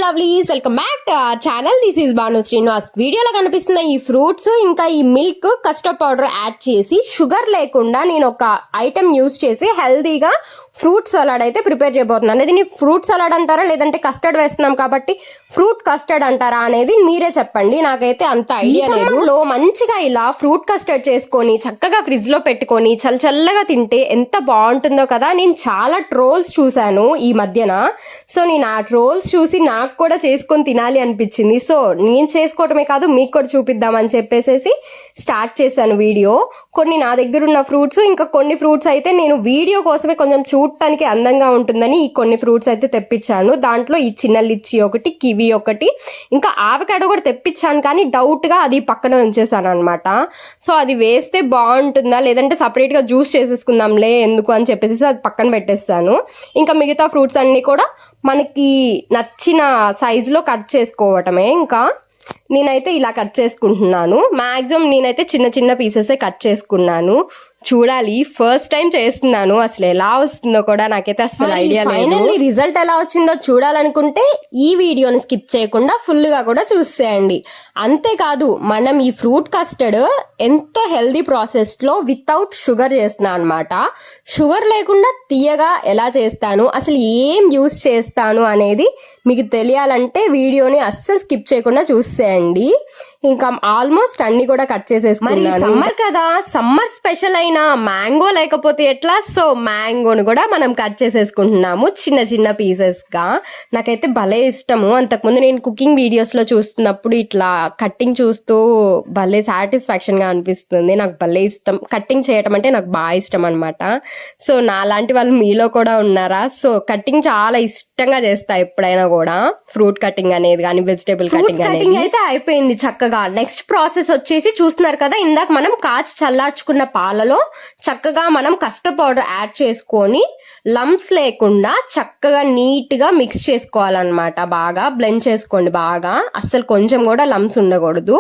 Lovelies, welcome back to our channel. This is Bhanu Srinivas. వీడియోలో కనిపిస్తున్న ఈ ఫ్రూట్స్ ఇంకా ఈ మిల్క్ కస్టర్డ్ పౌడర్ యాడ్ చేసి షుగర్ లేకుండా నేను ఒక ఐటెం యూజ్ చేసి హెల్దీగా ఫ్రూట్ సలాడ్ అయితే ప్రిపేర్ చేయబోతున్నాను. దీన్ని ఫ్రూట్ సలాడ్ అంటారా లేదంటే కస్టర్డ్ వేస్తున్నాం కాబట్టి ఫ్రూట్ కస్టర్డ్ అంటారా అనేది మీరే చెప్పండి. నాకైతే అంత ఐడియా లేదు. మంచిగా ఇలా ఫ్రూట్ కస్టర్డ్ చేసుకొని చక్కగా ఫ్రిడ్జ్ లో పెట్టుకొని చల్లగా తింటే ఎంత బాగుంటుందో కదా. నేను చాలా ట్రోల్స్ చూశాను ఈ మధ్యన. సో నేను ఆ ట్రోల్స్ చూసి నాకు కూడా చేసుకొని తినాలి అనిపించింది. సో నేను చేసుకోవటమే కాదు మీకు కూడా చూపిద్దామని చెప్పేసి స్టార్ట్ చేశాను వీడియో. కొన్ని నా దగ్గర ఉన్న ఫ్రూట్స్, ఇంకా కొన్ని ఫ్రూట్స్ అయితే నేను వీడియో కోసమే కొంచెం చూడటానికి అందంగా ఉంటుందని ఈ కొన్ని ఫ్రూట్స్ అయితే తెప్పించాను. దాంట్లో ఈ చిన్న లిచ్చి ఒకటి, కివి ఒకటి, ఇంకా ఆవకాడో కూడా తెప్పించాను. కానీ డౌట్గా అది పక్కన ఉంచేసాను అనమాట. సో అది వేస్తే బాగుంటుందా లేదంటే సపరేట్గా జ్యూస్ చేసేసుకుందాంలే ఎందుకు అని చెప్పేసి అది పక్కన పెట్టేస్తాను. ఇంకా మిగతా ఫ్రూట్స్ అన్నీ కూడా మనకి నచ్చిన సైజులో కట్ చేసుకోవటమే. ఇంకా నేనైతే ఇలా కట్ చేసుకుంటున్నాను. మ్యాక్సిమం నేనైతే చిన్న పీసెసే కట్ చేసుకున్నాను. చూడాలి, ఫస్ట్ టైం చేస్తున్నాను, అసలు ఎలా వస్తుందో కూడా నాకైతే అసలు ఐడియా లేదు. ఫైనల్లీ రిజల్ట్ ఎలా వచ్చిందో చూడాలనుకుంటే ఈ వీడియోని స్కిప్ చేయకుండా ఫుల్గా కూడా చూసేయండి. అంతేకాదు మనం ఈ ఫ్రూట్ కస్టర్డ్ ఎంతో హెల్దీ ప్రాసెస్లో వితౌట్ షుగర్ చేస్తున్నాను అనమాట. షుగర్ లేకుండా తీయగా ఎలా చేస్తాను, అసలు ఏం యూస్ చేస్తాను అనేది మీకు తెలియాలంటే వీడియోని అస్సలు స్కిప్ చేయకుండా చూసేయండి. ఇంకా ఆల్మోస్ట్ అన్ని కూడా కట్ చేసేసుకున్నాను. సమ్మర్ కదా, సమ్మర్ స్పెషల్ అయిన మ్యాంగో లేకపోతే ఎట్లా. సో మ్యాంగోని కూడా మనం కట్ చేసేసుకుంటున్నాము చిన్న పీసెస్ గా. నాకైతే భలే ఇష్టము. అంతకుముందు నేను కుకింగ్ వీడియోస్ లో చూస్తున్నప్పుడు ఇట్లా కట్టింగ్ చూస్తూ భలే సాటిస్ఫాక్షన్ గా అనిపిస్తుంది. నాకు భలే ఇష్టం కట్టింగ్ చేయటం అంటే, నాకు బాగా ఇష్టం అనమాట. సో నా లాంటి వాళ్ళు మీలో కూడా ఉన్నారా? సో కట్టింగ్ చాలా ఇష్టంగా చేస్తా ఎప్పుడైనా కూడా. ఫ్రూట్ కటింగ్ అనేది కానీ వెజిటేబుల్ కటింగ్ అయితే అయిపోయింది చక్కగా. నెక్స్ట్ ప్రాసెస్ వచ్చేసి చూస్తున్నారు కదా, ఇందాక మనం కాచి చల్లార్చుకున్న పాలలో చక్కగా మనం కస్టర్డ్ పౌడర్ యాడ్ చేసుకొని లమ్స్ లేకుండా చక్కగా నీట్ గా మిక్స్ చేసుకోవాలన్నమాట. బాగా బ్లెండ్ చేసుకోండి బాగా, అస్సలు కొంచెం కూడా లమ్స్ ఉండకూడదు.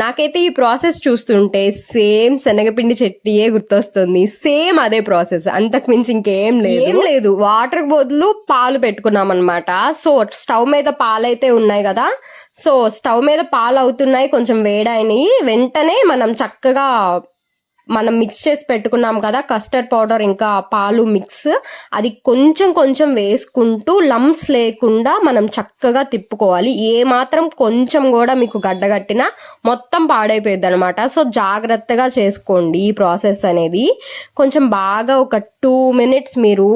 నాకైతే ఈ ప్రాసెస్ చూస్తుంటే సేమ్ శనగపిండి చట్నీయే గుర్తొస్తుంది. సేమ్ అదే ప్రాసెస్, అంతకు మించి ఇంకేం లేదు. వాటర్ బదులు పాలు పెట్టుకున్నాం అనమాట. సో స్టవ్ మీద పాలైతే ఉన్నాయి కదా, సో స్టవ్ మీద పాలు అవుతున్నాయి, కొంచెం వేడైనవి. వెంటనే మనం చక్కగా మనం మిక్స్ చేసి పెట్టుకున్నాం కదా కస్టర్డ్ పౌడర్ ఇంకా పాలు మిక్స్, అది కొంచెం వేసుకుంటూ లమ్స్ లేకుండా మనం చక్కగా తిప్పుకోవాలి. ఏ మాత్రం కొంచెం కూడా మీకు గడ్డగట్టినా మొత్తం పాడైపోయింది అనమాట. సో జాగ్రత్తగా చేసుకోండి ఈ ప్రాసెస్ అనేది. కొంచెం బాగా ఒక 2 minutes మీరు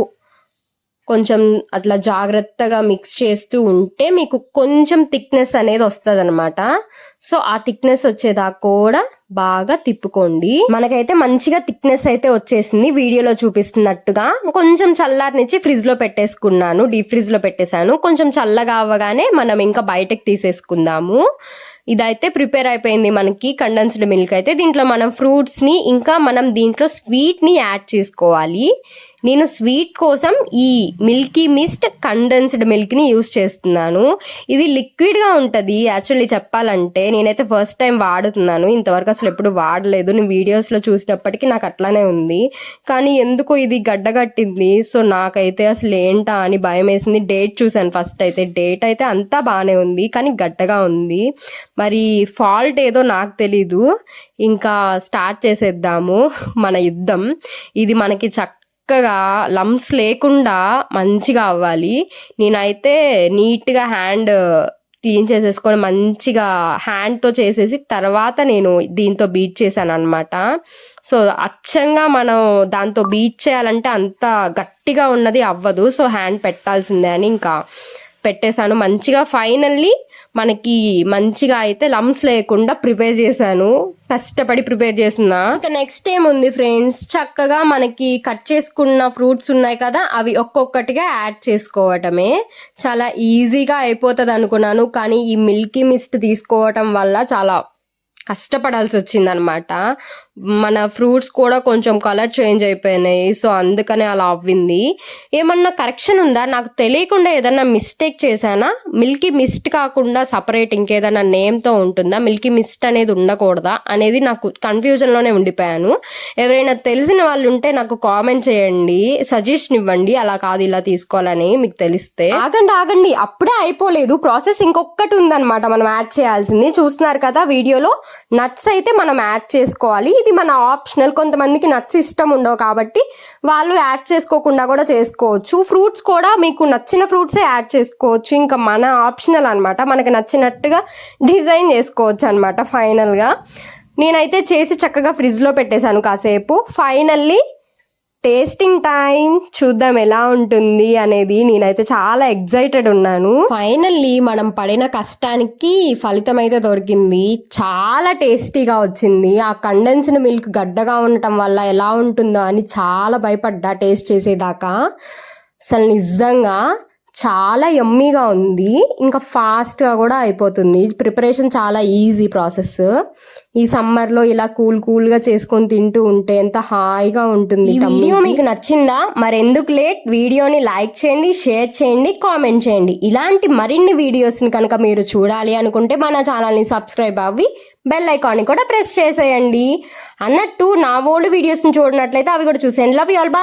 కొంచెం అట్లా జాగ్రత్తగా మిక్స్ చేస్తూ ఉంటే మీకు కొంచెం థిక్నెస్ అనేది వస్తుంది అనమాట. సో ఆ థిక్నెస్ వచ్చేదాకా కూడా బాగా తిప్పుకోండి. మనకైతే మంచిగా థిక్నెస్ అయితే వచ్చేసింది వీడియోలో చూపిస్తున్నట్టుగా. కొంచెం చల్లారనిచ్చి ఫ్రిడ్జ్ లో పెట్టేసుకున్నాను, డీప్ ఫ్రిడ్జ్ లో పెట్టేశాను. కొంచెం చల్లగా అవ్వగానే మనం ఇంకా బయటకు తీసేసుకుందాము. ఇదైతే ప్రిపేర్ అయిపోయింది మనకి కండెన్స్డ్ మిల్క్ అయితే. దీంట్లో మనం ఫ్రూట్స్ ని ఇంకా మనం దీంట్లో స్వీట్ ని యాడ్ చేసుకోవాలి. నేను స్వీట్ కోసం ఈ మిల్కీ మిస్ట్ కండెన్స్డ్ మిల్క్ ని యూస్ చేస్తున్నాను. ఇది లిక్విడ్ గా ఉంటది యాక్చువల్లీ చెప్పాలంటే. నేనైతే ఫస్ట్ టైం వాడుతున్నాను, ఇంతవరకు అసలు ఎప్పుడు వాడలేదు. నేను వీడియోస్ లో చూసినప్పటికీ నాకు అట్లానే ఉంది, కానీ ఎందుకో ఇది గడ్డగట్టింది. సో నాకైతే అసలు ఏంటా అని భయం వేసింది. డేట్ చూసాను ఫస్ట్ అయితే, డేట్ అయితే అంతా బాగానే ఉంది కానీ గడ్డగా ఉంది. మరి ఫాల్ట్ ఏదో నాకు తెలీదు. ఇంకా స్టార్ట్ చేసేద్దాము మన యుద్ధం. ఇది మనకి చక్కగా లమ్స్ లేకుండా మంచిగా అవ్వాలి. నేనైతే నీట్గా హ్యాండ్ క్లీన్ చేసేసుకొని మంచిగా హ్యాండ్తో చేసేసి తర్వాత నేను దీంతో బీట్ చేశాను అనమాట. సో అచ్చంగా మనం దాంతో బీట్ చేయాలంటే అంత గట్టిగా ఉన్నది అవ్వదు. సో హ్యాండ్ పెట్టాల్సిందే అని ఇంకా పెట్టేశాను మంచిగా. ఫైనల్లీ మనకి మంచిగా అయితే లమ్స్ లేకుండా ప్రిపేర్ చేశాను, కష్టపడి ప్రిపేర్ చేసిన. ఇంకా నెక్స్ట్ ఏముంది ఫ్రెండ్స్, చక్కగా మనకి కట్ చేసుకున్న ఫ్రూట్స్ ఉన్నాయి కదా, అవి ఒక్కొక్కటిగా యాడ్ చేసుకోవటమే. చాలా ఈజీగా అయిపోతుంది అనుకున్నాను, కానీ ఈ మిల్కీ మిస్ట్ తీసుకోవటం వల్ల చాలా కష్టపడాల్సి వచ్చిందనమాట. మన ఫ్రూట్స్ కూడా కొంచెం కలర్ చేంజ్ అయిపోయినాయి. సో అందుకనే అలా అవ్వింది. ఏమన్నా కరెక్షన్ ఉందా? నాకు తెలియకుండా ఏదన్నా మిస్టేక్ చేశానా? మిల్కీ మిస్ట్ కాకుండా సపరేట్ ఇంకేదైనా నేమ్తో ఉంటుందా? మిల్కీ మిస్ట్ అనేది ఉండకూడదా అనేది నాకు కన్ఫ్యూజన్లోనే ఉండిపోయాను. ఎవరైనా తెలిసిన వాళ్ళు ఉంటే నాకు కామెంట్ చేయండి, సజెషన్ ఇవ్వండి, అలా కాదు ఇలా తీసుకోవాలని మీకు తెలిస్తే. ఆగండి, అప్పుడే అయిపోలేదు ప్రాసెస్. ఇంకొకటి ఉందన్నమాట మనం యాడ్ చేయాల్సింది. చూస్తున్నారు కదా వీడియోలో, నట్స్ అయితే మనం యాడ్ చేసుకోవాలి. ఇది మన ఆప్షనల్. కొంతమందికి నట్స్ ఇష్టం ఉండవు కాబట్టి వాళ్ళు యాడ్ చేసుకోకుండా కూడా చేసుకోవచ్చు. ఫ్రూట్స్ కూడా మీకు నచ్చిన ఫ్రూట్సే యాడ్ చేసుకోవచ్చు. ఇంకా మన ఆప్షనల్ అనమాట. మనకి నచ్చినట్టుగా డిజైన్ చేసుకోవచ్చు అనమాట. ఫైనల్గా నేనైతే చేసి చక్కగా ఫ్రిడ్జ్లో పెట్టేశాను కాసేపు. ఫైనల్లీ టేస్టింగ్ టైం, చూద్దాం ఎలా ఉంటుంది అనేది. నేనైతే చాలా ఎగ్జైటెడ్ ఉన్నాను. ఫైనల్లీ మనం పడిన కష్టానికి ఫలితం అయితే దొరికింది. చాలా టేస్టీగా వచ్చింది. ఆ కండెన్స్డ్ మిల్క్ గడ్డగా ఉండటం వల్ల ఎలా ఉంటుందో అని చాలా భయపడ్డా టేస్ట్ చేసేదాకా. అసలు నిజంగా చాలా యమ్మీగా ఉంది. ఇంకా ఫాస్ట్గా కూడా అయిపోతుంది. ప్రిపరేషన్ చాలా ఈజీ ప్రాసెస్. ఈ సమ్మర్లో ఇలా కూల్గా చేసుకొని తింటూ ఉంటే ఎంత హాయిగా ఉంటుంది. ఈ వీడియో మీకు నచ్చిందా? మరెందుకు లేట్, వీడియోని లైక్ చేయండి, షేర్ చేయండి, కామెంట్ చేయండి. ఇలాంటి మరిన్ని వీడియోస్ని కనుక మీరు చూడాలి అనుకుంటే మన ఛానల్ని సబ్స్క్రైబ్ అవ్వి బెల్ ఐకాన్ని కూడా ప్రెస్ చేసేయండి. అన్నట్టు నా ఓల్డ్ వీడియోస్ని చూడనట్లయితే అవి కూడా చూసేయండి. Love you all, bye.